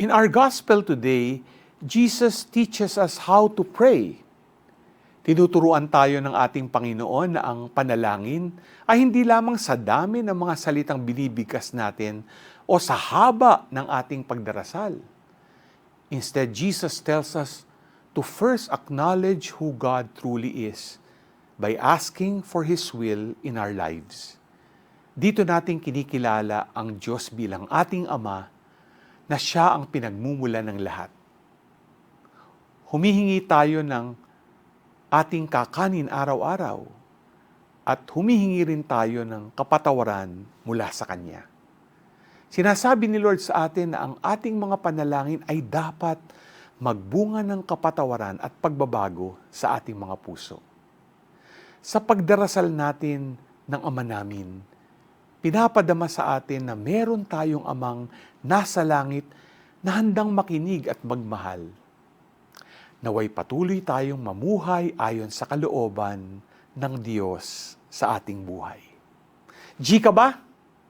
In our gospel today, Jesus teaches us how to pray. Tinuturuan tayo ng ating Panginoon na ang panalangin ay hindi lamang sa dami ng mga salitang binibigkas natin o sa haba ng ating pagdarasal. Instead, Jesus tells us to first acknowledge who God truly is by asking for His will in our lives. Dito natin kinikilala ang Diyos bilang ating Ama na Siya ang pinagmumula ng lahat. Humihingi tayo ng ating kakanin araw-araw at humihingi rin tayo ng kapatawaran mula sa Kanya. Sinasabi ni Lord sa atin na ang ating mga panalangin ay dapat magbunga ng kapatawaran at pagbabago sa ating mga puso. Sa pagdarasal natin ng Ama namin, pinapadama sa atin na meron tayong Amang nasa langit na handang makinig at magmahal. Naway patuloy tayong mamuhay ayon sa kalooban ng Diyos sa ating buhay. G ka ba?